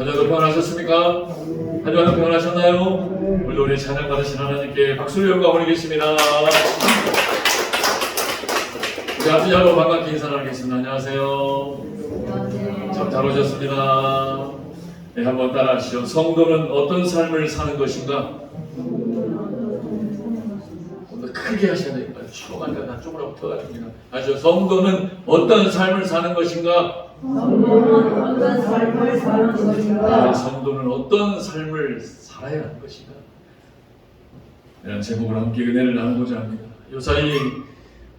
한 주도 평안하셨습니까? 한 주간도 평안하셨나요? 오늘도 우리 찬양 받으신 하나님께 박수를 영광 올리겠습니다. 우리 앞뒤자로 반갑게 인사 나누겠습니다. 안녕하세요. 참 잘 오셨습니다. 네, 한번 따라하시죠. 성도는 어떤 삶을 사는 것인가? 크게 하셔야 돼요. 조금만 나 쪽으로 붙어가지고 아시죠? 성도는 어떤 삶을 사는 것인가? 성도는 어떤 삶을 사는 것인가? 성도는 어떤 삶을 살아야 하는 것인가? 이런 제목으로 함께 은혜를 나누고자 합니다. 요사이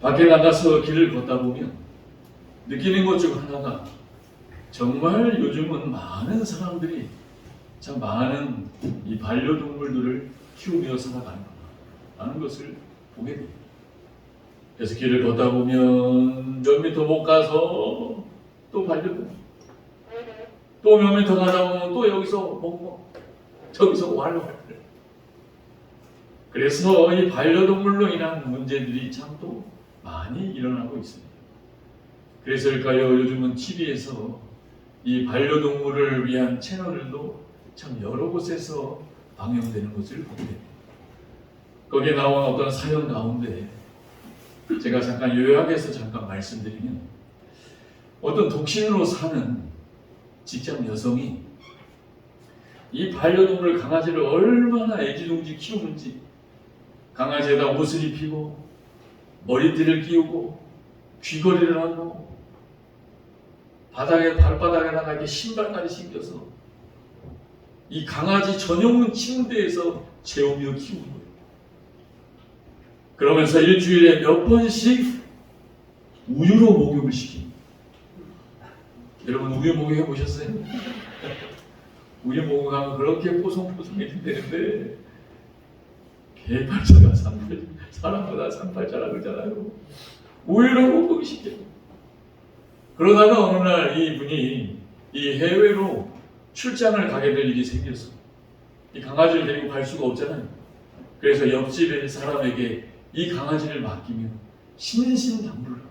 밖에 나가서 길을 걷다 보면 느끼는 것 중 하나가 정말 요즘은 많은 사람들이 참 많은 이 반려동물들을 키우며 살아가는구나 하는 것을 보게 됩니다. 그래서 길을 걷다 보면 몇 미터 못 가서 또 반려동물, 또 몇 미터 가다 보면 또 여기서 멍멍, 저기서 왈왈. 그래서 이 반려동물로 인한 문제들이 참 또 많이 일어나고 있습니다. 그래서일까요? 요즘은 TV에서 이 반려동물을 위한 채널들도 참 여러 곳에서 방영되는 것을 보게 됩니다. 거기에 나온 어떤 사연 가운데 제가 잠깐 요약해서 잠깐 말씀드리면, 어떤 독신으로 사는 직장 여성이 이 반려동물 강아지를 얼마나 애지중지 키우는지, 강아지에다 옷을 입히고 머리띠를 끼우고 귀걸이를 하고 발바닥에다가 이렇게 신발까지 신겨서 이 강아지 전용 침대에서 재우며 키우는 거예요. 그러면서 일주일에 몇 번씩 우유로 목욕을 시킵니다. 여러분 우유 목욕 해보셨어요? 우유 목욕하면 그렇게 뽀송뽀송해진다는데 개팔자가 사람보다 삼팔자라 그러잖아요. 우유로 목욕을 시켜요. 그러다가 어느 날 이분이 이 해외로 출장을 가게 될 일이 생겼어. 이 강아지를 데리고 갈 수가 없잖아요. 그래서 옆집에 사람에게 이 강아지를 맡기면 신신당부를 하고,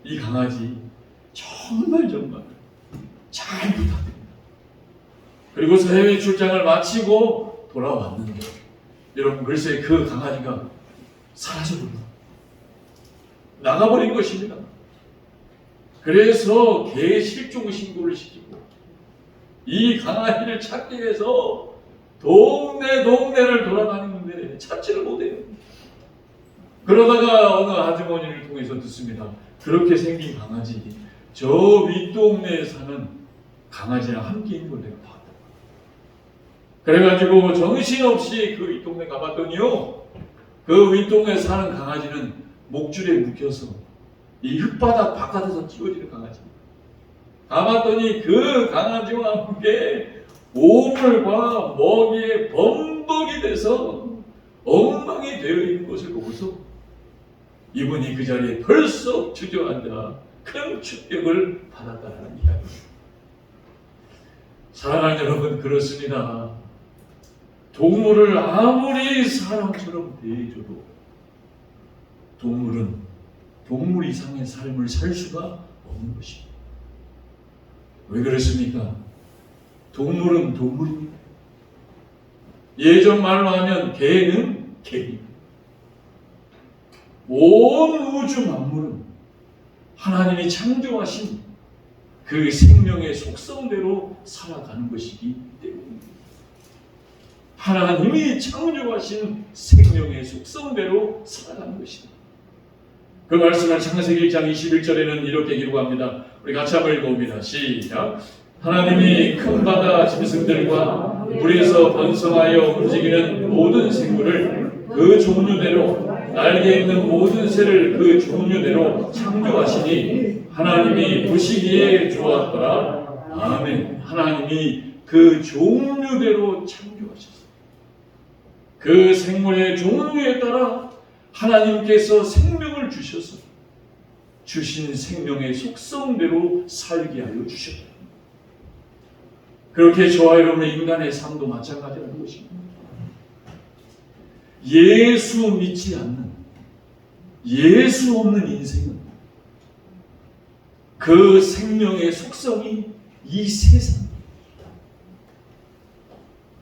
이 강아지 정말 잘 부탁드립니다. 그리고서 해외 출장을 마치고 돌아왔는데 여러분 글쎄 그 강아지가 사라져버립니다. 나가버린 것입니다. 그래서 개 실종 신고를 시키고 이 강아지를 찾기 위해서 동네를 돌아다니는데 찾지를 못해요. 그러다가 어느 아주머니를 통해서 듣습니다. 그렇게 생긴 강아지 저 윗동네에 사는 강아지랑 함께 있는 걸 내가 봤다. 그래가지고 정신없이 그 윗동네 가봤더니요, 그 윗동네에 사는 강아지는 목줄에 묶여서 이 흙바닥 바깥에서 찌워지는 강아지입니다. 가봤더니 그 강아지와 함께 오물과 먹이에 범벅이 돼서 엉망이 되어 있는 것을 보고서 이분이 그 자리에 벌써 주저앉아 큰 충격을 받았다는 이야기입니다. 사랑하는 여러분, 그렇습니다. 동물을 아무리 사람처럼 대해줘도 동물은 동물 이상의 삶을 살 수가 없는 것입니다. 왜 그렇습니까? 동물은 동물입니다. 예전 말로 하면 개는 개입니다. 온 우주 만물은 하나님이 창조하신 그 생명의 속성대로 살아가는 것이기 때문입니다. 하나님이 창조하신 생명의 속성대로 살아가는 것입니다. 그 말씀을 창세기 1장 21절에는 이렇게 기록합니다. 우리 같이 한번 읽어봅니다. 시작. 하나님이 큰 바다 짐승들과 물에서 번성하여 움직이는 모든 생물을 그 종류대로, 날개 있는 모든 새를 그 종류대로 창조하시니 하나님이 보시기에 좋았더라. 아멘. 하나님이 그 종류대로 창조하셨어요. 그 생물의 종류에 따라 하나님께서 생명을 주셔서 주신 생명의 속성대로 살게 하여 주셨다. 그렇게 저와 여러분의 인간의 삶도 마찬가지라는 것입니다. 예수 믿지 않는, 예수 없는 인생은 그 생명의 속성이 이 세상,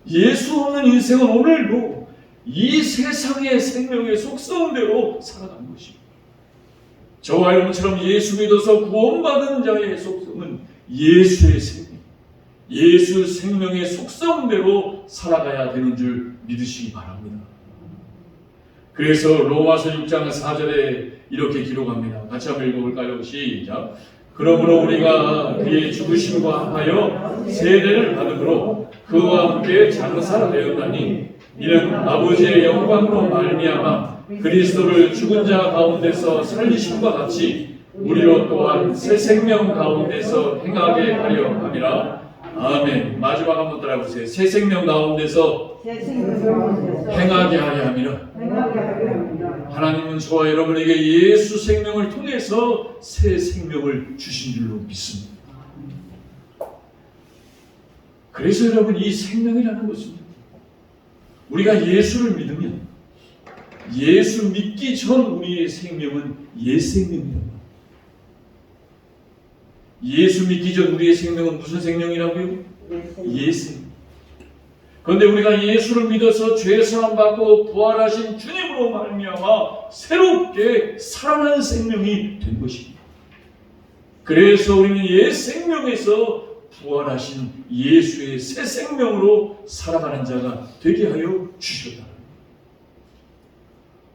예수 없는 인생은 오늘도 이 세상의 생명의 속성대로 살아가는 것입니다. 저와 여러분처럼 예수 믿어서 구원받은 자의 속성은 예수의 생명, 예수 생명의 속성대로 살아가야 되는 줄 믿으시기 바랍니다. 그래서 로마서 6장 4절에 이렇게 기록합니다. 같이 한번 읽어볼까요? 시작. 그러므로 우리가 그의 죽으심과 합하여 세례를 받음으로 그와 함께 장사되었나니 이는 아버지의 영광으로 말미암아 그리스도를 죽은 자 가운데서 살리심과 같이 우리로 또한 새 생명 가운데서 행하게 하려 함이라. 아멘. 마지막 한번 따라해보세요. 새 생명 가운데서 행하게 하려 함이라. 하나님은 저와 여러분에게 예수 생명을 통해서 새 생명을 주신 줄로 믿습니다. 그래서 여러분, 이 생명이라는 것은 우리가 예수를 믿으면 예수 믿기 전 우리의 생명은 옛 생명이라고. 예수 믿기 전 우리의 생명은 무슨 생명이라고요? 옛 생명. 그런데 우리가 예수를 믿어서 죄 사함 받고 부활하신 주님으로 말미암아 새롭게 살아난 생명이 된 것입니다. 그래서 우리는 옛 생명에서 부활하신 예수의 새 생명으로 살아가는 자가 되게 하여 주셨다.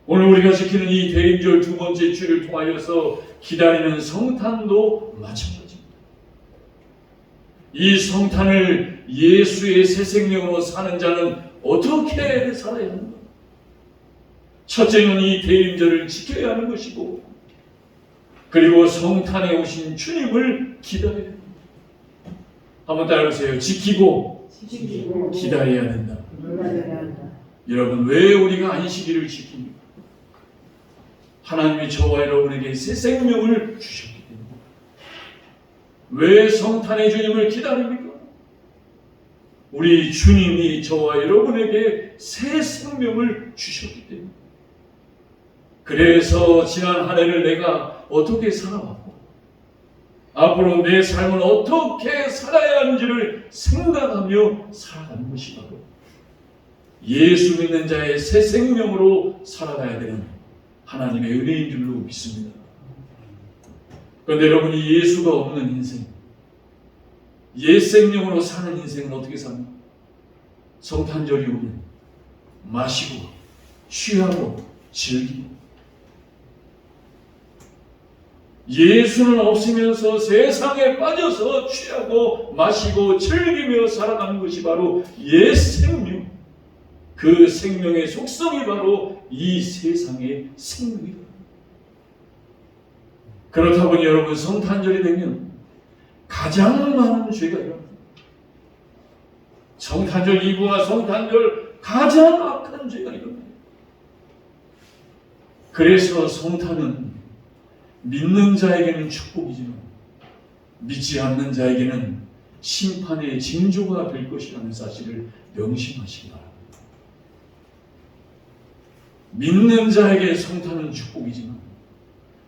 오늘 우리가 지키는 이 대림절 두 번째 주를 통하여서 기다리는 성탄도 마찬가지입니다. 이 성탄을 예수의 새 생명으로 사는 자는 어떻게 살아야 하는가? 첫째는 이 대림절을 지켜야 하는 것이고, 그리고 성탄에 오신 주님을 기다려야 합니다. 한번 따라해보세요. 지키고 기다려야 된다. 여러분, 왜 우리가 안식일을 지킵니까? 하나님이 저와 여러분에게 새 생명을 주셨기 때문에. 왜 성탄의 주님을 기다립니까? 우리 주님이 저와 여러분에게 새 생명을 주셨기 때문에. 그래서 지난 한 해를 내가 어떻게 살아왔고 앞으로 내 삶은 어떻게 살아야 하는지를 생각하며 살아가는 것이 바로 예수 믿는 자의 새 생명으로 살아가야 되는 하나님의 은혜인 줄로 믿습니다. 그런데 여러분이 예수가 없는 인생, 옛 생명으로 사는 인생은 어떻게 삽니까? 성탄절이 오면 마시고 취하고 즐기고, 예수는 없으면서 세상에 빠져서 취하고 마시고 즐기며 살아가는 것이 바로 옛 생명, 그 생명의 속성이 바로 이 세상의 생명이다. 그렇다 보니 여러분, 성탄절이 되면 가장 많은 죄가 일어납니다. 성탄절 이브와 성탄절 가장 악한 죄가 일어납니다. 그래서 성탄은 믿는 자에게는 축복이지만 믿지 않는 자에게는 심판의 징조가 될 것이라는 사실을 명심하시기 바랍니다. 믿는 자에게 성탄은 축복이지만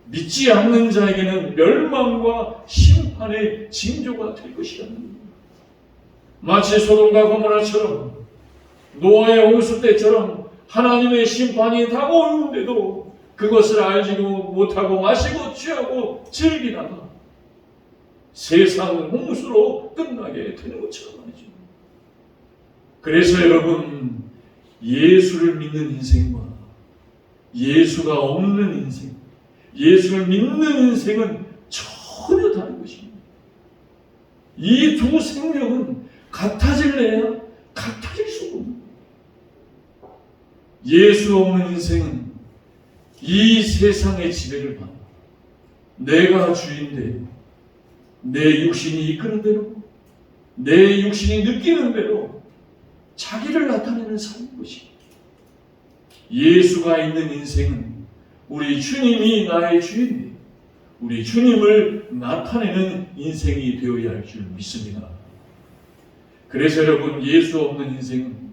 믿지 않는 자에게는 멸망과 심판의 징조가 될 것이라는 겁니다. 마치 소돔과 고모라처럼, 노아의 홍수 때처럼 하나님의 심판이 다가오는데도 그것을 알지도 못하고 마시고 취하고 즐기다가 세상 홍수로 끝나게 되는 것처럼 말이죠. 그래서 여러분, 예수를 믿는 인생과 예수가 없는 인생, 예수를 믿는 인생은 전혀 다른 것입니다. 이 두 생명은 같아질래야 같아질 수가 없는 거예요. 예수 없는 인생은 이 세상의 지배를 받아 내가 주인되어 내 육신이 이끄는 대로, 내 육신이 느끼는 대로 자기를 나타내는 삶인 것입니다. 예수가 있는 인생은 우리 주님이 나의 주인이에요. 우리 주님을 나타내는 인생이 되어야 할 줄 믿습니다. 그래서 여러분, 예수 없는 인생은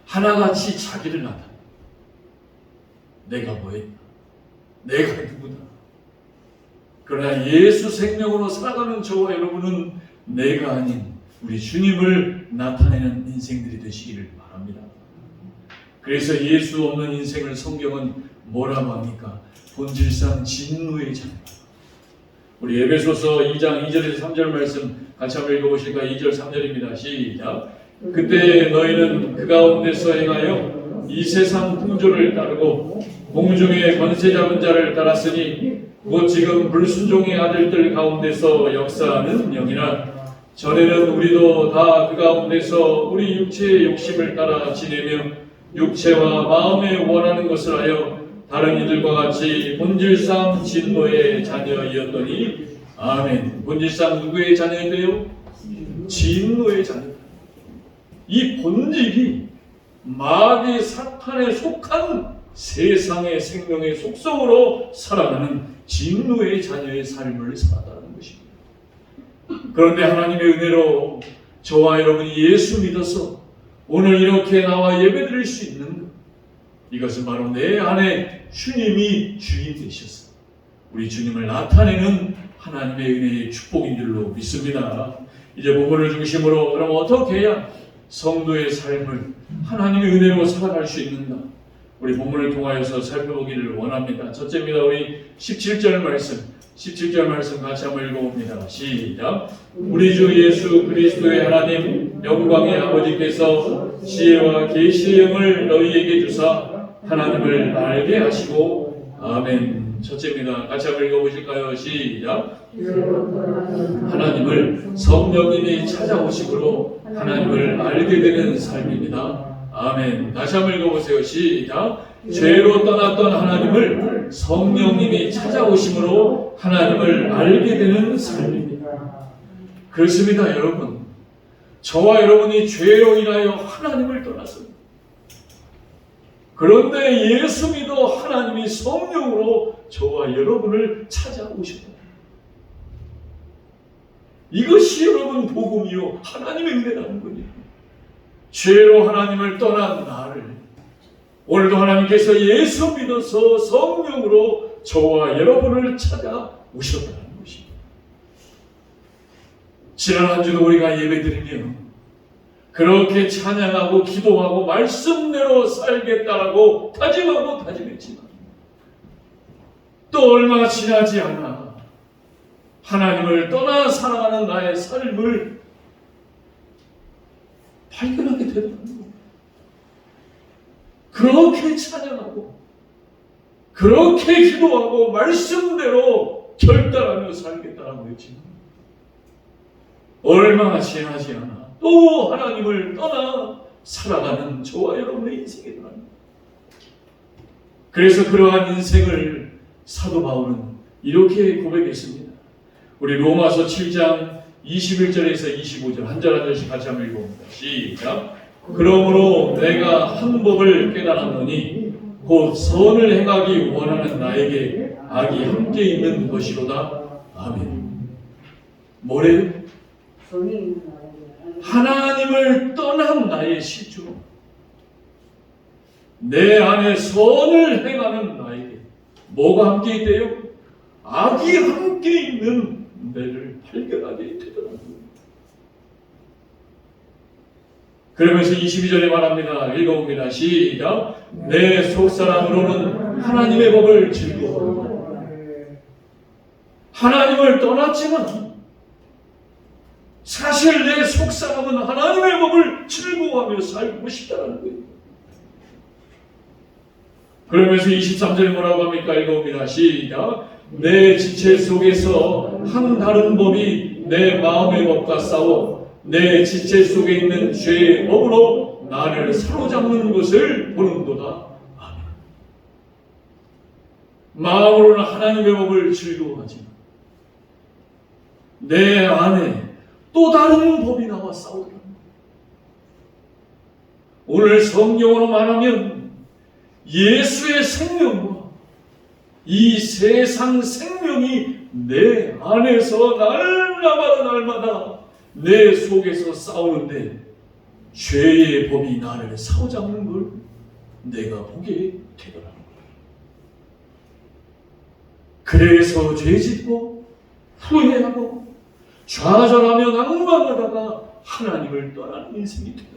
하나같이 자기를 나타내요. 내가 뭐했나? 내가 누구다? 그러나 예수 생명으로 살아가는 저와 여러분은 내가 아닌 우리 주님을 나타내는 인생들이 되시기를 바랍니다. 그래서 예수 없는 인생을 성경은 뭐라고 합니까? 본질상 진노의 자녀. 우리 에베소서 2장 2절에서 3절 말씀 같이 한번 읽어보실까요? 2절 3절입니다. 시작. 그때 너희는 그 가운데서 행하여 이 세상 풍조를 따르고 공중의 권세 잡은 자를 따랐으니 곧 지금 불순종의 아들들 가운데서 역사하는 영이나 전에는 우리도 다 그 가운데서 우리 육체의 욕심을 따라 지내며 육체와 마음에 원하는 것을 하여 다른 이들과 같이 본질상 진노의 자녀이었더니 아멘. 본질상 누구의 자녀인데요? 진노의 자녀. 이 본질이 마귀 사탄에 속한 세상의 생명의 속성으로 살아가는 진노의 자녀의 삶을 살아가는 것입니다. 그런데 하나님의 은혜로 저와 여러분이 예수 믿어서 오늘 이렇게 나와 예배드릴 수 있는 것, 이것은 바로 내 안에 주님이 주인 되셔서 우리 주님을 나타내는 하나님의 은혜의 축복인 줄로 믿습니다. 이제 본문을 중심으로 그럼 어떻게 해야 성도의 삶을 하나님의 은혜로 살아갈 수 있는가? 우리 본문을 통하여서 살펴보기를 원합니다. 첫째입니다. 우리 17절 말씀 같이 한번 읽어봅니다. 시작. 우리 주 예수 그리스도의 하나님 영광의 아버지께서 지혜와 계시의 영을 너희에게 주사 하나님을 알게 하시고 아멘. 첫째입니다. 같이 한번 읽어보실까요? 시작. 하나님을 성령님이 찾아오심으로 하나님을 알게 되는 삶입니다. 아멘. 다시 한번 읽어보세요. 시작. 죄로 떠났던 하나님을 성령님이 찾아오심으로 하나님을 알게 되는 삶입니다. 그렇습니다, 여러분. 저와 여러분이 죄로 인하여 하나님을 떠났습니다. 그런데 예수 믿어 하나님이 성령으로 저와 여러분을 찾아오셨다. 이것이 여러분 복음이요 하나님의 은혜라는 거예요. 죄로 하나님을 떠난 나를 오늘도 하나님께서 예수 믿어서 성령으로 저와 여러분을 찾아오셨다는 것입니다. 지난 한 주도 우리가 예배드리며 그렇게 찬양하고 기도하고 말씀대로 살겠다라고 다짐하고 다짐했지만 또 얼마 지나지 않아 하나님을 떠나 살아가는 나의 삶을 발견하게 되더라고요. 그렇게 찬양하고 그렇게 기도하고 말씀대로 결단하며 살겠다라고 했지만 얼마 지나지 않아 또 하나님을 떠나 살아가는 저와 여러분의 인생이 일어납니다. 그래서 그러한 인생을 사도 바울은 이렇게 고백했습니다. 우리 로마서 7장 21절에서 25절 한 절 한 절씩 같이 한번 읽어봅니다. 시작. 그러므로 내가 한 법을 깨달았노니 곧 선을 행하기 원하는 나에게 악이 함께 있는 것이로다. 아멘. 뭐래요? 하나님을 떠난 나의 시주, 내 안에 선을 행하는 나에게 뭐가 함께 있대요? 악이 함께 있는 내를 발견하게 되더라고요. 그러면서 22절에 말합니다. 읽어봅니다. 시작. 내 속사람으로는 하나님의 법을 즐거워하고 하나님을 떠났지만 사실 내 속사람은 하나님의 법을 즐거워하며 살고 싶다는 거예요. 그러면서 23절에 뭐라고 합니까? 읽어봅니다. 시작. 내 지체 속에서 한 다른 법이 내 마음의 법과 싸워 내 지체 속에 있는 죄의 법으로 나를 사로잡는 것을 보는도다. 아멘. 마음으로는 하나님의 법을 즐거워하지만 내 안에 또 다른 법이 나와 싸우더라. 오늘 성경으로 말하면 예수의 생명과 이 세상 생명이 내 안에서 날마다 내 속에서 싸우는데 죄의 법이 나를 사로잡는 걸 내가 보게 되더라는 거예요. 그래서 죄짓고 후회하고 좌절하며 낭망하다가 하나님을 떠나는 인생이 되더라.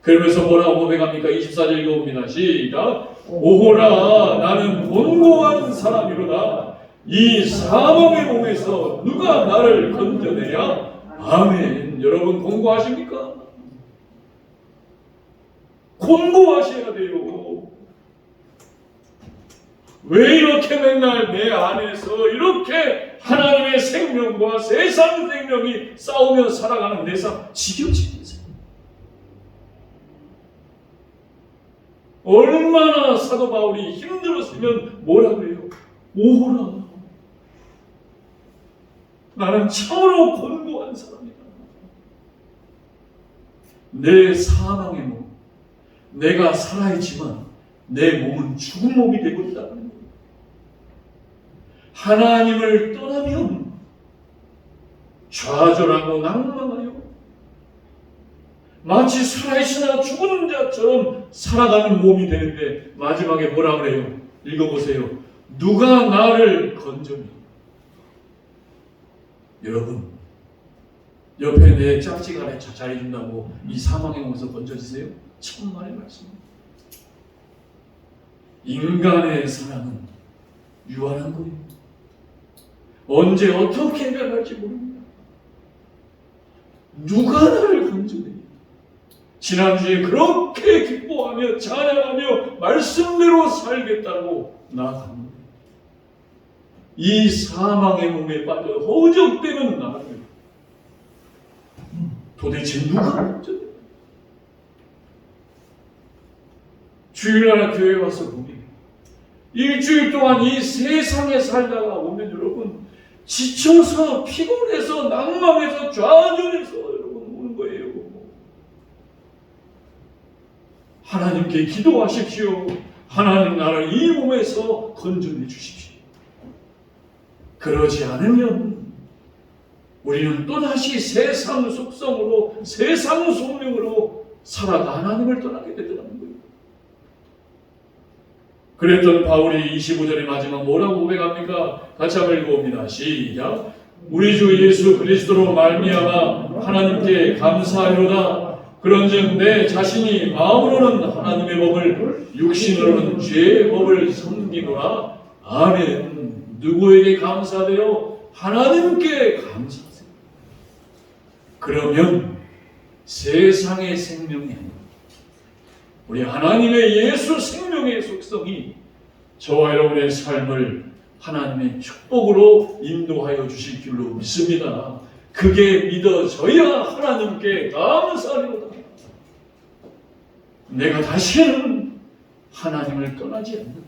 그러면서 뭐라고 고백합니까? 24절 읽어봅니다. 시작. 오호라 나는 곤고한 사람이로다. 이 사망의 몸에서 누가 나를 건져내랴? 아멘. 여러분 곤고하십니까? 곤고하셔야 돼요. 왜 이렇게 맨날 내 안에서 이렇게 하나님의 생명과 세상 생명이 싸우며 살아가는 내 삶 지겨지겠어요. 얼마나 사도 바울이 힘들었으면 뭐라 그래요? 오호라 나는 참으로 곤고한 사람이다. 내 사망의 몸, 내가 살아있지만 내 몸은 죽은 몸이 되고 있다는 거예요. 하나님을 떠나면 좌절하고 낭망하여 마치 살아있으나 죽은 자처럼 살아가는 몸이 되는데 마지막에 뭐라 그래요? 읽어보세요. 누가 나를 건져내? 여러분 옆에 내 짝지간에 자리 준다고 이 사망의 몸에서 건져지세요? 천만의 말씀입니다. 인간의 사랑은 유한한 거예요. 언제 어떻게 변할지 모릅니다. 누가 나를 건져내? 지난주에 그렇게 기뻐하며 찬양하며 말씀대로 살겠다고 나아갑니다. 이 사망의 몸에 빠져 허우적대는 나를 도대체 누가 건져내? 주일날 교회 와서 보니 일주일 동안 이 세상에 살다가 오면 여러분 지쳐서 피곤해서 낭망해서 좌절해서 여러분 오는 거예요. 하나님께 기도하십시오. 하나님 나를 이 몸에서 건져내 주십시오. 그러지 않으면 우리는 또다시 세상 속성으로 세상 속령으로 살아가 하나님을 떠나게 되더라는 거예요. 그랬던 바울이 25절의 마지막 뭐라고 고백합니까? 같이 한번 읽어봅니다. 시작. 우리 주 예수 그리스도로 말미암아 하나님께 감사하노라. 그런즉 내 자신이 마음으로는 하나님의 법을 육신으로는 죄의 법을 섬기노라. 아멘. 누구에게 감사하되요? 하나님께 감사하세요. 그러면 세상의 생명이 아니라 우리 하나님의 예수 생명의 속성이 저와 여러분의 삶을 하나님의 축복으로 인도하여 주실 줄로 믿습니다. 그게 믿어져야 하나님께 감사하리로다. 내가 다시는 하나님을 떠나지 않는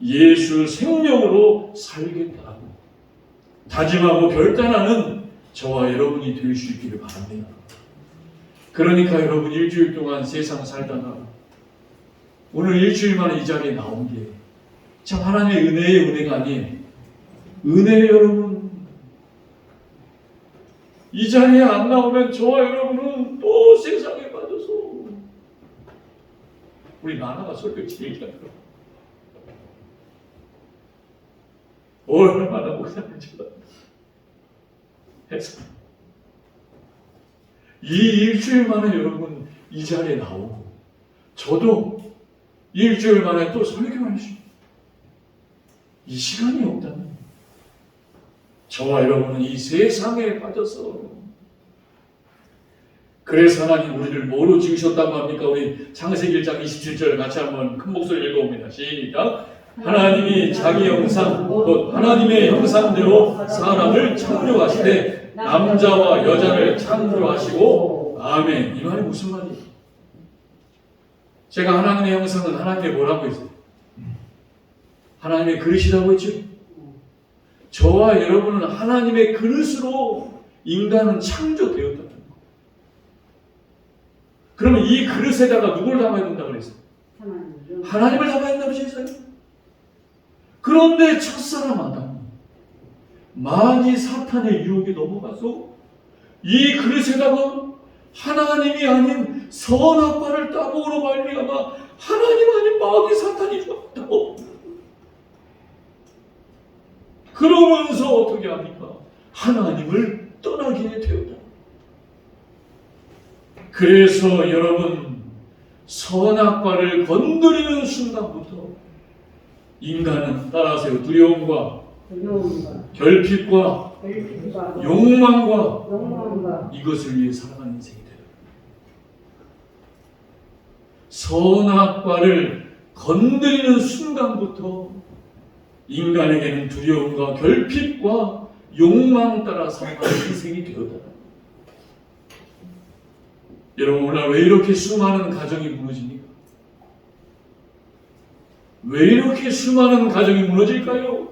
예수 생명으로 살겠다고 다짐하고 결단하는 저와 여러분이 될 수 있기를 바랍니다. 그러니까 여러분 일주일 동안 세상 살다가 오늘 일주일 만에 이 자리에 나온 게 참 하나님의 은혜의 은혜가 아니에요. 은혜예요 여러분. 이 자리에 안 나오면 저와 여러분은 또 세상에 빠져서 우리 나나가 설교 얘기하더라고요. 얼마나 목사님 제가 해서 이 일주일 만에 여러분 이 자리에 나오고 저도 일주일 만에 또 설교할 수 이 시간이 없다면 저와 여러분은 이 세상에 빠져서 그래서 하나님 우리를 뭐로 지으셨다고 합니까? 우리 창세기 1장 27절 같이 한번 큰 목소리 읽어봅니다. 시작. 하나님이 자기 형상 곧 하나님의 형상대로 사람을 창조하시되 남자와 여자를 창조하시고 아멘. 이 말이 무슨 말이에요? 제가 하나님의 형상은 하나님의 뭐라고 했어요? 하나님의 그릇이라고 했죠? 저와 여러분은 하나님의 그릇으로 인간은 창조되었다는 거예요. 그러면 이 그릇에다가 누굴 담아야 된다고 그랬어요? 하나님을 담아야 된다고 했어요? 그런데 첫사람 아담 많이 사탄의 유혹에 넘어가서 이 그릇에다가 하나님이 아닌 선악과를 따먹으로 말미암아 하나님 아닌 마귀 사탄이 죽었다고. 그러면서 어떻게 합니까? 하나님을 떠나게 되었다. 그래서 여러분, 선악과를 건드리는 순간부터 인간은 따라하세요. 두려움과 두려움과 결핍과 결핍과 욕망과 욕망과 이것을 위해 살아가는 인생이 되는 선악과를 건드리는 순간부터 인간에게는 두려움과 결핍과 욕망 따라 살아가는 인생이 되었다. 여러분, 오늘 왜 이렇게 수많은 가정이 무너집니까? 왜 이렇게 수많은 가정이 무너질까요?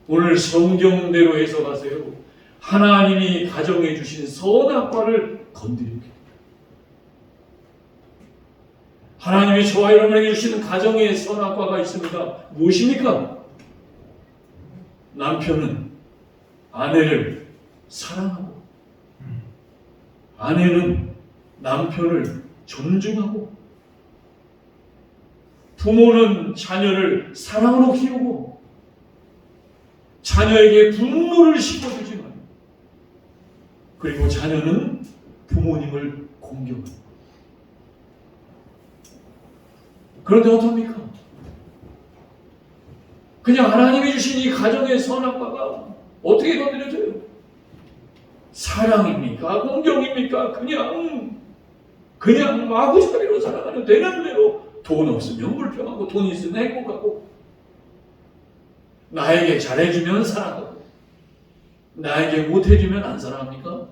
오늘 성경대로 해석하세요. 하나님이 가정해 주신 선악과를 건드리게. 하나님이 저와 여러분에게 주시는 가정에 선악과가 있습니다. 무엇입니까? 남편은 아내를 사랑하고, 아내는 남편을 존중하고, 부모는 자녀를 사랑으로 키우고, 자녀에게 분노를 심어주지만, 그리고 자녀는 부모님을 공경합니다. 그런데 어떻습니까? 그냥 하나님이 주신 이 가정의 선악과가 어떻게 건드려져요? 사랑입니까? 공경입니까? 그냥 마구잡이로 살아가는, 되는 대로 돈 없으면 불평하고, 돈 있으면 행복하고, 나에게 잘해주면 사랑하고, 나에게 못해주면 안 사랑합니까?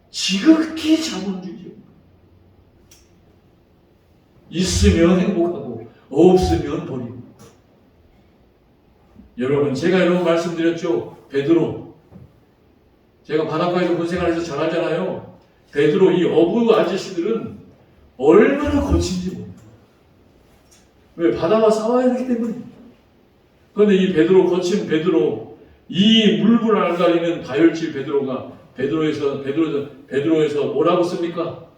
지극히 자본주의죠. 있으면 행복하고 없으면 버리고. 여러분, 제가 여러분 말씀드렸죠. 베드로, 제가 바닷가에서 군 생활해서 잘 알잖아요. 베드로, 이 어부 아저씨들은 얼마나 거친지 모릅니다. 왜? 바다와 싸워야 되기 때문입니다. 그런데 이 베드로, 거친 베드로, 이 물불 앓아다니는 다혈질 베드로가 베드로에서 뭐라고 씁니까?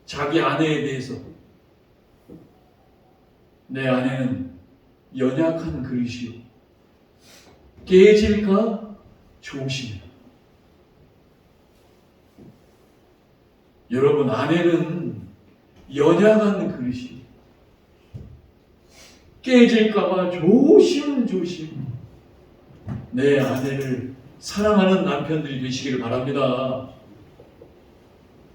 자기 아내에 대해서, 내 아내는 연약한 그릇이요, 깨질까 조심해라. 여러분, 아내는 연약한 그릇이 깨질까봐 조심조심 내 아내를 사랑하는 남편들이 되시기를 바랍니다.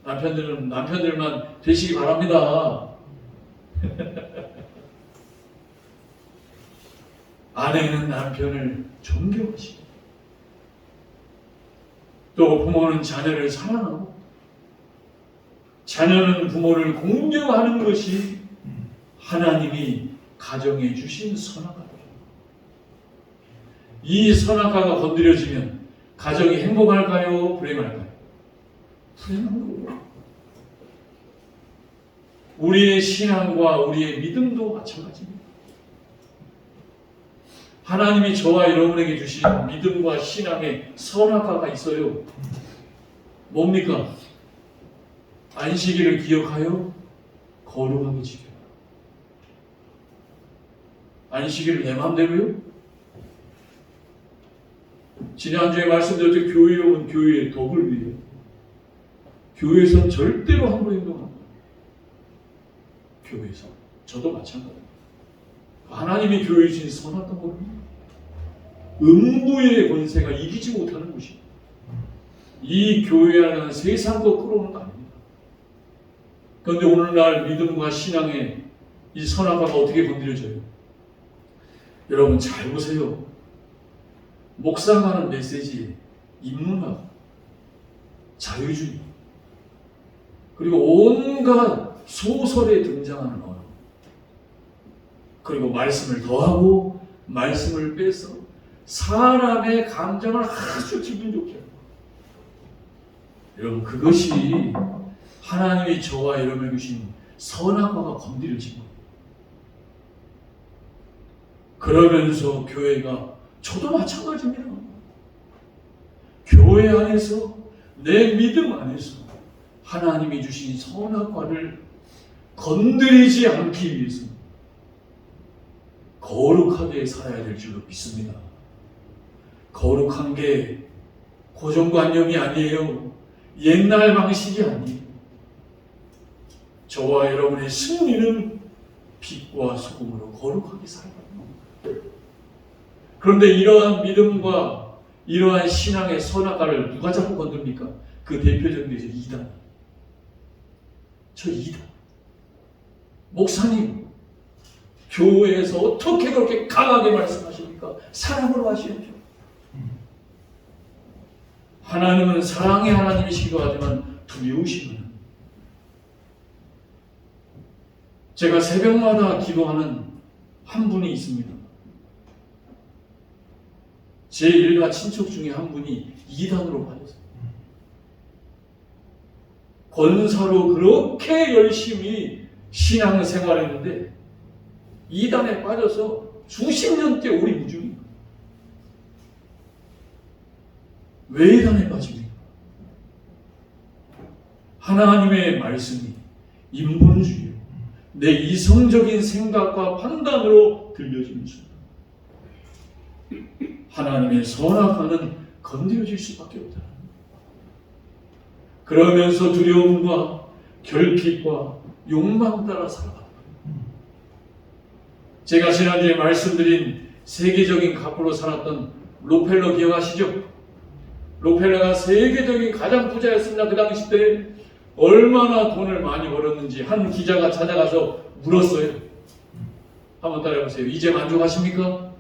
남편들만 되시기 바랍니다. 아내는 남편을 존경하시고, 또 부모는 자녀를 사랑하고, 자녀는 부모를 공경하는 것이 하나님이 가정해 주신 선악과입니다. 이 선악과가 건드려지면 가정이 행복할까요? 불행할까요? 불행한 거예요. 우리의 신앙과 우리의 믿음도 마찬가지입니다. 하나님이 저와 여러분에게 주신 믿음과 신앙에 선악과가 있어요. 뭡니까? 안식일을 기억하여 거룩하게 지켜라. 안식일을 내 마음대로요? 지난주에 말씀드렸죠. 교회에 오면 교회의 덕을 위해. 교회에서는 절대로 함부로 행동합니다. 교회에서. 저도 마찬가지입니다. 하나님이 교회에 주신 선악과 법입니다. 음부의 권세가 이기지 못하는 것입니다. 이 교회 안에는 세상도 끌어오는 거 아닙니다. 그런데 오늘날 믿음과 신앙의 이 선악과가 어떻게 건드려져요? 여러분 잘 보세요. 목사가 하는 메시지에 인문학, 자유주의, 그리고 온갖 소설에 등장하는 언어, 그리고 말씀을 더하고 말씀을 빼서 사람의 감정을 아주 기분 좋게 합니다. 여러분, 그것이 하나님이 저와 여러분에게 주신 선악과가 건드려진 겁니다. 그러면서 교회가, 저도 마찬가지입니다. 교회 안에서, 내 믿음 안에서 하나님이 주신 선악과를 건드리지 않기 위해서 거룩하게 살아야 될 줄로 믿습니다. 거룩한 게 고정관념이 아니에요. 옛날 방식이 아니에요. 저와 여러분의 승리는 빛과 소금으로 거룩하게 살아가는 겁니다. 그런데 이러한 믿음과 이러한 신앙의 선악과를 누가 자꾸 건듭니까? 그 대표적인 게 이단. 저 이단. 목사님, 교회에서 어떻게 그렇게 강하게 말씀하십니까? 사랑으로 하시죠. 하나님은 사랑의 하나님이시기도 하지만 두려우신 하나님. 제가 새벽마다 기도하는 한 분이 있습니다. 제 일가 친척 중에 한 분이 이단으로 빠졌어요. 권사로 그렇게 열심히 신앙생활했는데 이단에 빠져서 수십 년째 오리무중입니다. 왜 이단에 빠집니까? 하나님의 말씀이 인본주의요, 내 이성적인 생각과 판단으로 들려지는 순간 하나님의 선악과는 건드려질 수밖에 없다. 그러면서 두려움과 결핍과 욕망 따라 살아갑니다. 제가 지난주에 말씀드린 세계적인 갑부로 살았던 록펠러 기억하시죠? 록펠러가 세계적인 가장 부자였습니다. 그 당시 때 얼마나 돈을 많이 벌었는지 한 기자가 찾아가서 물었어요. 한번 따라해보세요. 이제 만족하십니까?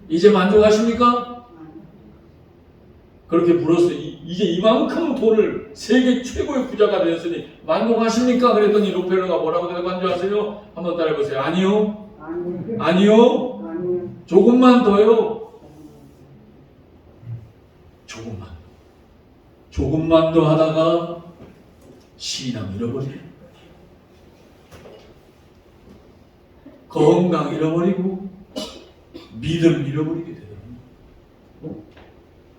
이제 만족하십니까? 그렇게 물었어요. 이제 이만큼 돈을 세계 최고의 부자가 되었으니 만족하십니까? 그랬더니 록펠러가 뭐라고 대답한 줄 아세요? 한번 따라해보세요. 아니요. 아니요. 조금만 더요. 조금만 더 하다가 신앙 잃어버리고 건강 잃어버리고 믿음 잃어버리게 되더라고요.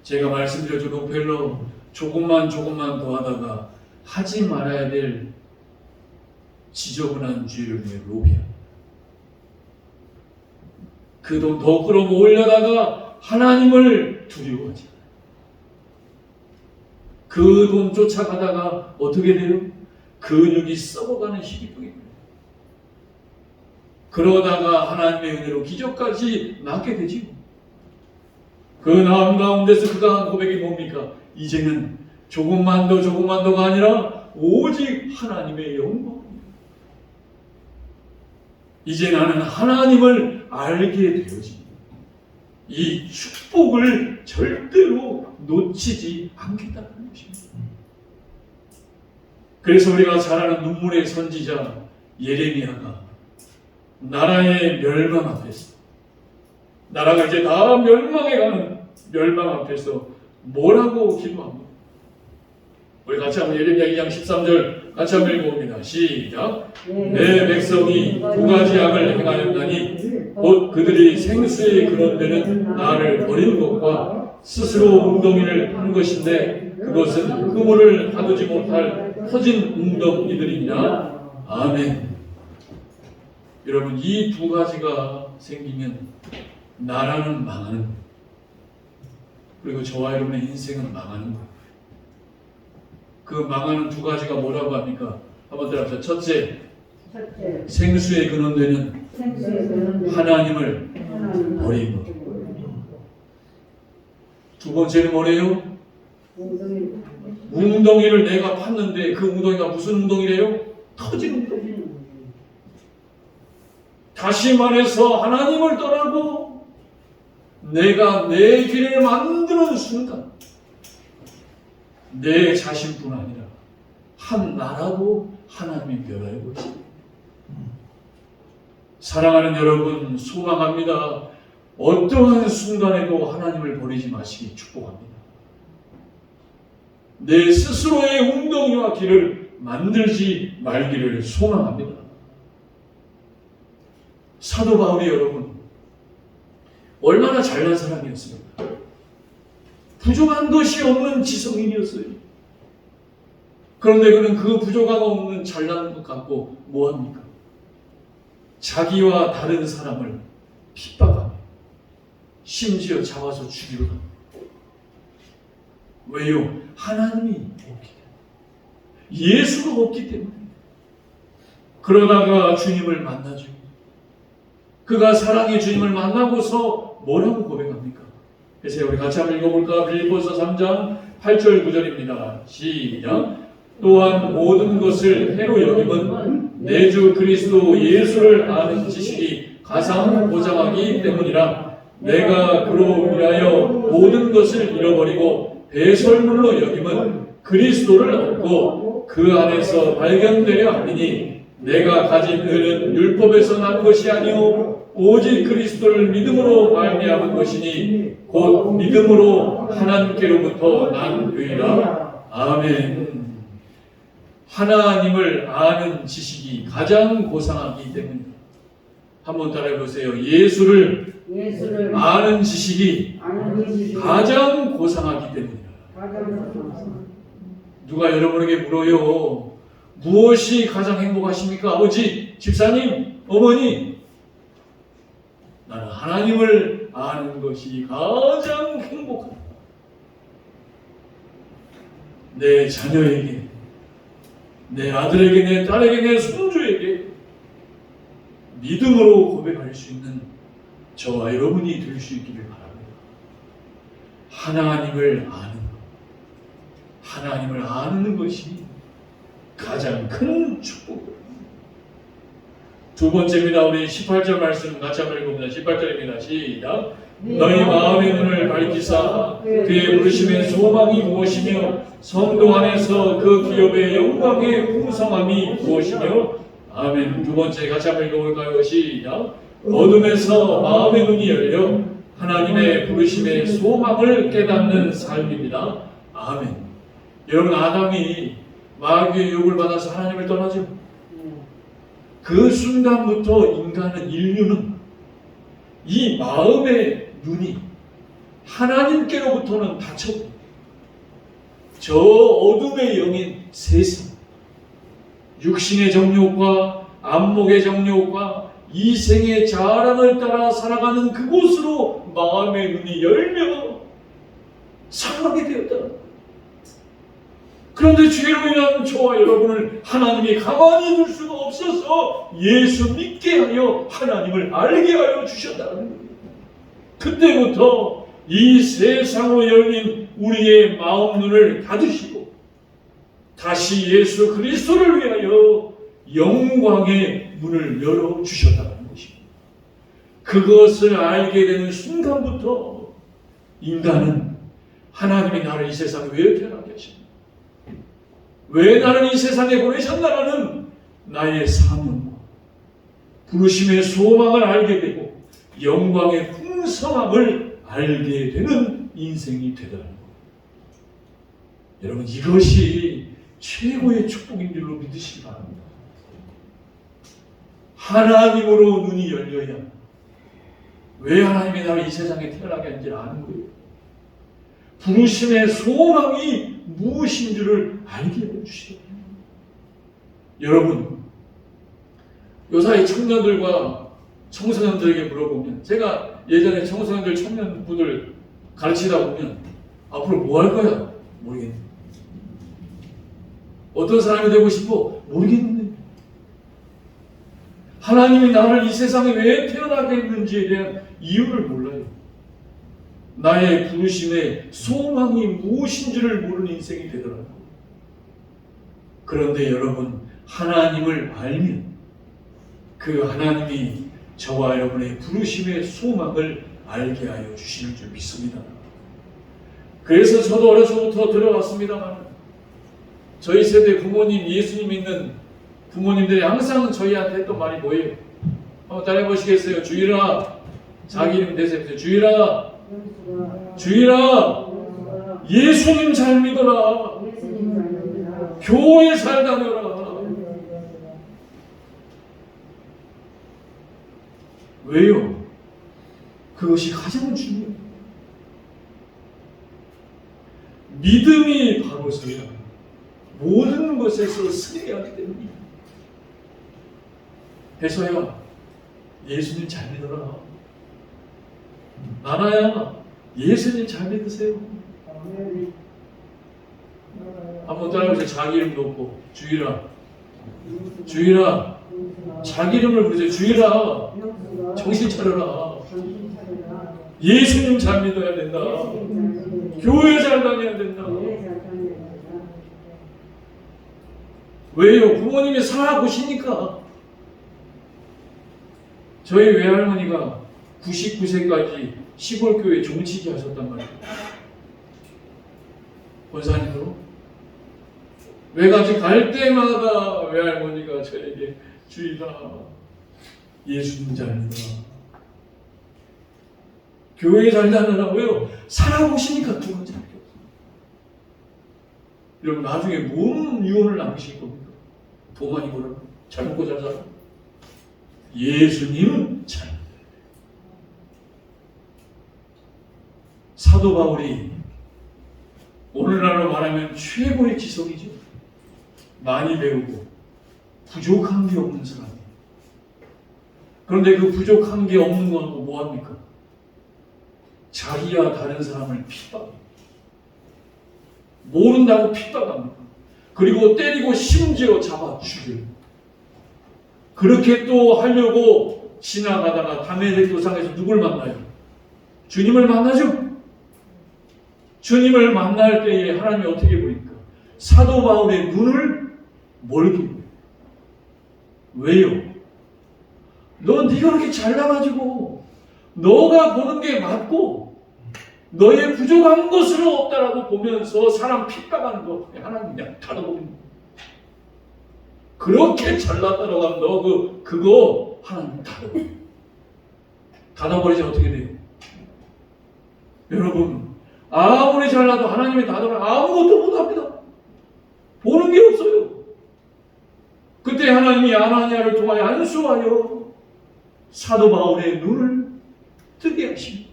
제가 말씀드렸죠. 록펠러 조금만 더 하다가 하지 말아야 될 지저분한 죄를 위해 로비합니다. 그 돈 더 끌어모으려다가 하나님을 두려워하지 않아요. 그 돈 쫓아가다가 어떻게 돼요? 근육이 썩어가는 시기병이 돼요. 그러다가 하나님의 은혜로 기적까지 낳게 되지요. 그 나음 가운데서 그가 한 고백이 뭡니까? 이제는 조금만 더가 아니라 오직 하나님의 영광입니다. 이제 나는 하나님을 알게 되어집니다. 이 축복을 절대로 놓치지 않겠다는 것입니다. 그래서 우리가 잘 아는 눈물의 선지자 예레미야가 나라의 멸망 앞에서, 나라가 이제 다 멸망해가는 멸망 앞에서 뭐라고 기도합니까? 우리 같이 한번 예레미야 2장 13절 같이 한번 읽어봅니다. 시작. 내 백성이 두 가지 악을 행하였나니 곧 그들이 생수의 근원되는 나를 버린 것과 스스로 웅덩이를 판 것인데 그것은 그물을 가두지 못할 터진 웅덩이들이냐. 아멘. 여러분, 이 두 가지가 생기면 나라는 망하는 거예요. 그리고 저와 여러분의 인생은 망하는 거예요. 그 망하는 두 가지가 뭐라고 합니까? 한번 들어보세요. 첫째, 생수의 근원되는 하나님을 버린 것. 두 번째는 뭐래요? 웅덩이를 내가 팠는데 그 웅덩이가 무슨 웅덩이래요? 터진 웅덩이. 다시 말해서 하나님을 떠나고 내가 내 길을 만드는 순간 내 자신뿐 아니라 한 나라도 하나님이 멸하여 버리십니다. 사랑하는 여러분, 소망합니다. 어떠한 순간에도 하나님을 버리지 마시기 축복합니다. 내 스스로의 웅덩이와 길을 만들지 말기를 소망합니다. 사도 바울이 여러분 얼마나 잘난 사람이었습니까? 부족한 것이 없는 지성인이었어요. 그런데 그는 그 부족함 없는 잘난 것 갖고 뭐합니까? 자기와 다른 사람을 핍박하며 심지어 잡아서 죽이려 합니다. 왜요? 하나님이 없기 때문에. 예수가 없기 때문에. 그러다가 주님을 만나죠. 그가 사랑의 주님을 만나고서 뭐라고 고백합니까? 그래서 우리 같이 한번 읽어볼까? 빌립보서 3장 8절 9절입니다. 시작. 또한 모든 것을 해로 여김은 내 주 그리스도 예수를 아는 지식이 가장 보장하기 때문이라. 내가 그로 인하여 모든 것을 잃어버리고 배설물로 여김은 그리스도를 얻고 그 안에서 발견되려 하리니 내가 가진 의는 율법에서 난 것이 아니오 오직 그리스도를 믿음으로 말미암은 것이니 곧 믿음으로 하나님께로부터 난 의라. 아멘. 하나님을 아는 지식이 가장 고상하기 때문입니다. 한번 따라해 보세요. 예수를 아는 지식이 가장 고상하기 때문이다. 누가 여러분에게 물어요. 무엇이 가장 행복하십니까? 아버지, 집사님, 어머니. 나는 하나님을 아는 것이 가장 행복하다. 내 자녀에게, 내 아들에게, 내 딸에게, 내 손주에게 믿음으로 고백할 수 있는 저와 여러분이 될 수 있기를 바랍니다. 하나님을 아는 것, 하나님을 아는 것이 가장 큰 축복입니다. 두 번째입니다. 우리 18절 말씀 같이 한번 읽어봅니다. 18절입니다. 시작. 너희 마음의 눈을 밝히사 그의 부르심의 소망이 무엇이며 성도 안에서 그 기업의 영광의 풍성함이 무엇이며. 아멘. 두 번째 같이 한번 읽어볼까요? 시작. 어둠에서 마음의 눈이 열려 하나님의 부르심의 소망을 깨닫는 삶입니다. 아멘. 여러분, 아담이 마귀의 유혹을 받아서 하나님을 떠나죠. 그 순간부터 인류는 이 마음의 눈이 하나님께로부터는 닫혔고 저 어둠의 영인 세상, 육신의 정욕과 안목의 정욕과 이생의 자랑을 따라 살아가는 그곳으로 마음의 눈이 열며 살아가게 되었다. 그런데 죄로 인한 저와 여러분을 하나님이 가만히 둘 수가 없어서 예수 믿게 하여 하나님을 알게 하여 주셨다는 거예요. 그때부터 이 세상으로 열린 우리의 마음 눈을 닫으시고 다시 예수 그리스도를 위하여 영광의 문을 열어주셨다는 것입니다. 그것을 알게 되는 순간부터 인간은 하나님이 나를 이 세상에 왜 태어나게 하십니까? 왜 나를 이 세상에 보내셨나라는 나의 사명과 부르심의 소망을 알게 되고 영광의 풍성함을 알게 되는 인생이 되더라는 거예요. 여러분, 이것이 최고의 축복인 줄로 믿으시기 바랍니다. 하나님으로 눈이 열려야 왜 하나님이 나를 이 세상에 태어나게 한지 아는 거예요. 부르심의 소망이 무엇인 줄을 알게 해주시더라고요. 여러분, 요사이 청년들과 청소년들에게 물어보면, 제가 예전에 청소년들, 청년부들 가르치다 보면 앞으로 뭐 할 거야? 모르겠네. 어떤 사람이 되고 싶어? 모르겠는데. 하나님이 나를 이 세상에 왜 태어나게 했는지에 대한 이유를 몰라요. 나의 부르심의 소망이 무엇인지를 모르는 인생이 되더라고요. 그런데 여러분, 하나님을 알면 그 하나님이 저와 여러분의 부르심의 소망을 알게 하여 주시는 줄 믿습니다. 그래서 저도 어려서부터 들어왔습니다만 저희 세대 부모님, 예수님 믿는 부모님들이 항상 저희한테 했던 말이 뭐예요? 한번 따라해보시겠어요? 주일아, 자기 이름 내세요. 주일아, 주일아, 예수님 잘 믿어라. 교회 잘 다녀라. 왜요? 그것이 가장 중요해요. 믿음이 바로서야 모든 것에서 승리하기 때문입니다. 해서야 예수님 잘 믿어라. 나나야, 예수님 잘 믿으세요. 한번 따라해보세요. 자기 이름 놓고 주일아, 주일아, 자기 이름을 부르세요. 주일아, 정신 차려라. 예수님 잘 믿어야 된다. 교회 잘 다녀야 된다. 왜요? 부모님이 살아보시니까. 저희 외할머니가 99세까지 시골교회 종치기 하셨단 말이에요. 권사님으로. 외갓집 갈 때마다 외할머니가 저에게 주일아, 예수님 잘 믿어. 교회 잘 다니라고요. 살아보시니까 두 번째 할게 없어요. 여러분 나중에 뭔 유언을 남기실 겁니까? 돈 많이 벌어, 잘 먹고 잘 살아. 예수님 잘 믿어요. 사도 바울이 오늘날로 말하면 최고의 지성이죠. 많이 배우고 부족한 게 없는 사람이에요. 그런데 그 부족한 게 없는 건 뭐합니까? 자기와 다른 사람을 핍박합니다. 모른다고 핍박합니다. 그리고 때리고 심지어 잡아 죽여요. 그렇게 또 하려고 지나가다가 담메색 도상에서 누굴 만나요? 주님을 만나죠. 주님을 만날 때에 하나님이 어떻게 보니까 사도 바울의 눈을 멀게 보여요. 왜요? 너 네가 그렇게 잘나가지고 너가 보는 게 맞고 너의 부족한 것으로 없다라고 보면서 사람 핍박하는 거 하나님 그냥 닫아버립니다. 그렇게 잘났다라고 하면 너 그거 하나님 닫아버려. 닫아버리지 어떻게 돼요? 여러분 아무리 잘나도 하나님이 닫아버리면 아무것도 못합니다. 보는 게 없어요. 그때 하나님이 아나니아를 통하여 안수하여 사도 바울의 눈을 뜨게 하십니다.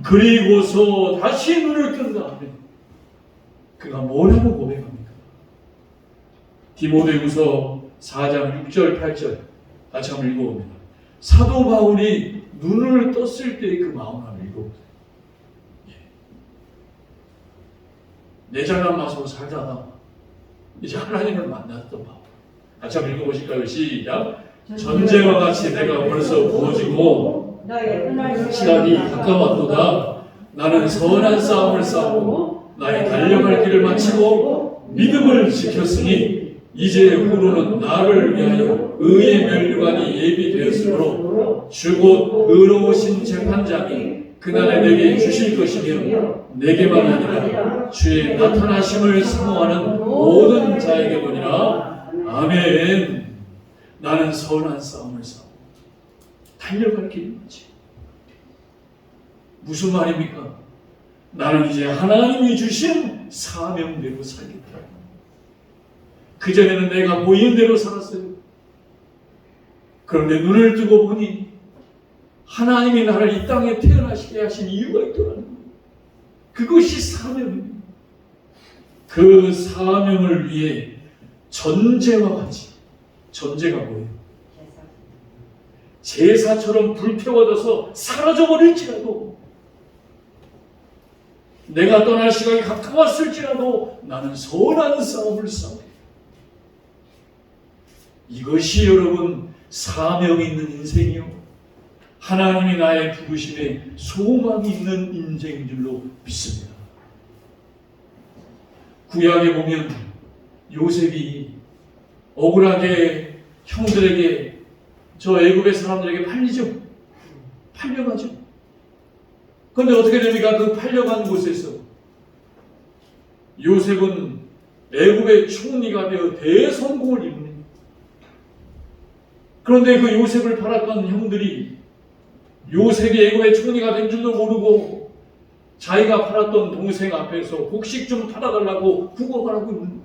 그리고서 다시 눈을 뜬 다음에 그가 뭐라고 고백합니까? 디모데후서 4장 6절 8절 같이 한번 읽어봅니다. 사도 바울이 눈을 떴을 때의 그 마음을 한번 읽어보세요. 내 잘난 맛으로 살다가 이제 하나님을 만났던 바울. 같이 한번 읽어보실까요? 시작. 전쟁과 같이 내가 벌써 부어지고 시간이 가까웠도다. 나는 선한 싸움을 싸우고 나의 달려갈 길을 마치고 믿음을 지켰으니 이제 후로는 나를 위하여 의의 면류관이 예비되었으므로 주 곧 의로우신 재판장이 그날에 내게 주실 것이며 내게만 아니라 주의 나타나심을 사모하는 모든 자에게 보니라. 아멘. 나는 선한 싸움을 싸우고 달려갈 길이 맞지. 무슨 말입니까? 나는 이제 하나님이 주신 사명대로 살겠다. 그전에는 내가 보이는 대로 살았어요. 그런데 눈을 뜨고 보니 하나님이 나를 이 땅에 태어나시게 하신 이유가 있더라는 거예요. 그것이 사명입니다. 그 사명을 위해 전제와 같이, 전제가 뭐예요? 제사처럼 불태워져서 사라져버릴지라도, 내가 떠날 시간이 가까웠을지라도 나는 선한 싸움을 싸워요. 이것이 여러분 사명이 있는 인생이요, 하나님이 나의 부르심에 소망이 있는 인생인 줄로 믿습니다. 구약에 보면 요셉이 억울하게 형들에게, 저 애굽의 사람들에게 팔려가죠. 그런데 어떻게 됩니까? 그 팔려간 곳에서 요셉은 애굽의 총리가 되어 대성공을 이룹니다. 그런데 그 요셉을 팔았던 형들이 요셉이 애굽의 총리가 된 줄도 모르고 자기가 팔았던 동생 앞에서 곡식 좀 팔아달라고 구걸하고 있는 거예요.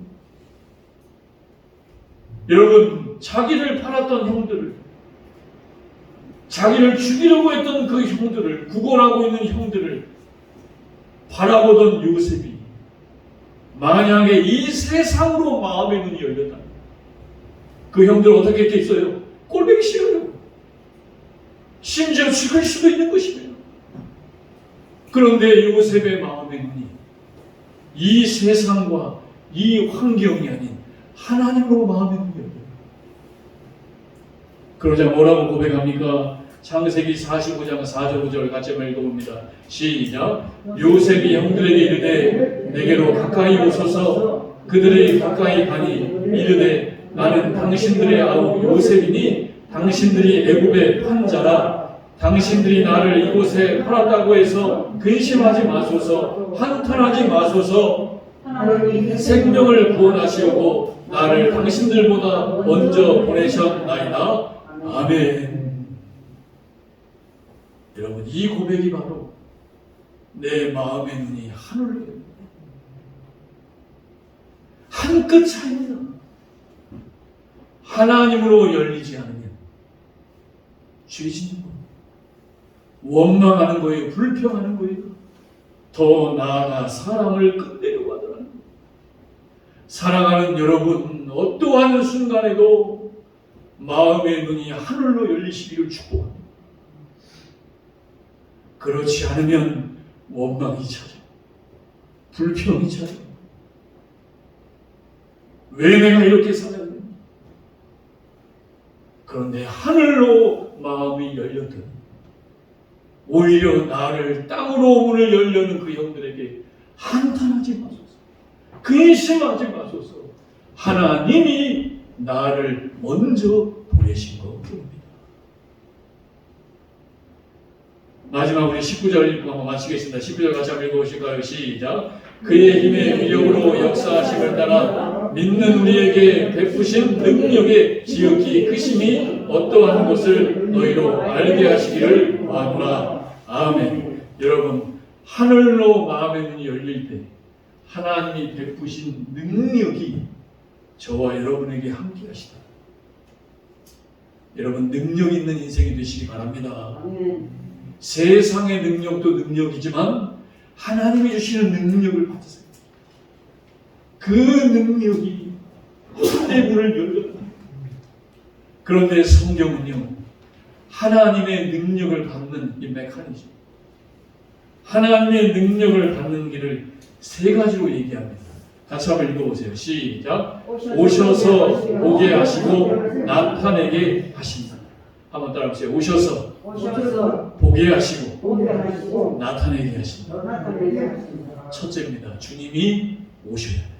여러분, 자기를 팔았던 형들을, 자기를 죽이려고 했던 그 형들을, 구걸하고 있는 형들을 바라보던 요셉이 만약에 이 세상으로 마음의 눈이 열렸다, 그 형들 어떻게 했겠어요? 꼴보기 싫어요. 심지어 죽을 수도 있는 것입니다. 그런데 요셉의 마음의 눈이 이 세상과 이 환경이 아닌 하나님으로 마음의 눈이 열려요. 그러자 뭐라고 고백합니까? 창세기 45장 4절 5절 같이 한번 읽어봅니다. 시작. 요셉이 형들에게 이르되 내게로 가까이 오소서. 그들의 가까이 가니 이르되 나는 당신들의 아우 요셉이니 당신들이 애굽의 판자라. 당신들이 나를 이곳에 팔았다고 해서 근심하지 마소서. 한탄하지 마소서. 생명을 구원하시려고 나를 당신들보다 먼저 보내셨나이다. 아멘. 여러분, 이 고백이 바로 내 마음의 눈이 하늘로 열립니다. 한 끗 차이입니다. 하나님으로 열리지 않으면 죄짓는 거예요. 원망하는 거예요. 불평하는 거예요. 더 나아가 사랑을 끝내려고 하더라는 거예요. 사랑하는 여러분, 어떠한 순간에도 마음의 눈이 하늘로 열리시기를 축복합니다. 그렇지 않으면 원망이 찾아, 불평이 찾아. 왜 내가 이렇게 살아야 되나? 그런데 하늘로 마음이 열렸더니 오히려 나를 땅으로 문을 열려는 그 형들에게 한탄하지 마소서, 근심하지 마소서. 하나님이 나를 먼저 보내신 것입니다. 마지막 우리 19절 읽고 한번 마치겠습니다. 19절 같이 한번 읽어보실까요? 시작. 그의 힘의 위력으로 역사하심을 따라 믿는 우리에게 베푸신 능력의 지극히 크심이 어떠한 것을 너희로 알게 하시기를 원하노라. 아멘. 여러분, 하늘로 마음의 눈이 열릴 때 하나님이 베푸신 능력이 저와 여러분에게 함께 하시다. 여러분, 능력 있는 인생이 되시기 바랍니다. 세상의 능력도 능력이지만 하나님이 주시는 능력을 받으세요. 그 능력이 하늘의 문을 열렸다. 그런데 성경은요, 하나님의 능력을 받는 이 메커니즘, 하나님의 능력을 받는 길을 세 가지로 얘기합니다. 같이 한번 읽어보세요. 시작. 오셔서 보게 하시고 나타내게 하신다. 한번 따라해보세요. 오셔서 보게 하시고 나타내게 하신다. 첫째입니다. 주님이 오셔야 돼요.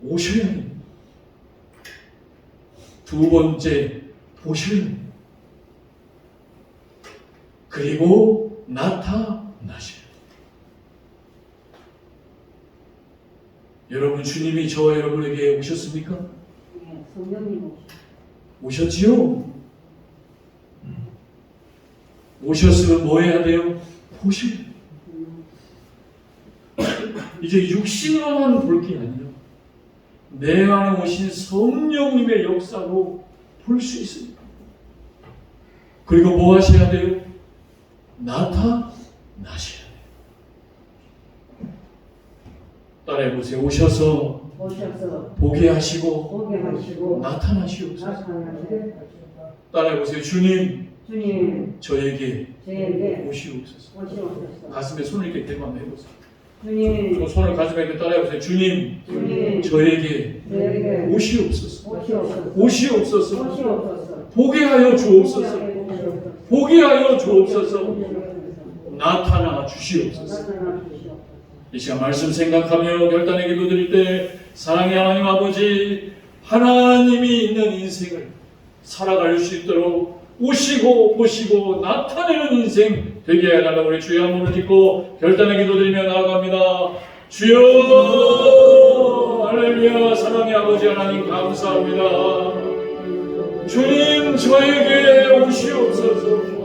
오셔야 됩니다. 두 번째, 보셔야 됩니다. 그리고 나타나셔야 돼요. 여러분, 주님이 저와 여러분에게 오셨습니까? 오셨지요? 오셨으면 뭐 해야 돼요? 보셔야 돼요. 이제 육신으로만 볼 게 아니라 내 안에 오신 성령님의 역사로 볼 수 있습니다. 그리고 뭐 하셔야 돼요? 나타나셔야 돼요. 따라해보세요. 오셔서 보게 하시고 나타나시옵소서. 따라해보세요. 주님 저에게 오시옵소서. 가슴에 손을 이렇게 대고 한번 해보세요. 저 손을 가슴에 이렇게 따라해보세요. 주님 저에게 오시옵소서. 보게 하여 주옵소서. 보게 하여 주옵소서. 나타나 주시옵소서. 이 시간 말씀 생각하며 결단의 기도 드릴 때 사랑의 하나님 아버지, 하나님이 있는 인생을 살아갈 수 있도록 오시고 보시고 나타내는 인생 되게 해달라고 우리 주의 한 몸을 딛고 결단의 기도 드리며 나아갑니다. 주여, 할렐루야. 사랑의 아버지 하나님 감사합니다. 주님 저에게 오시옵소서.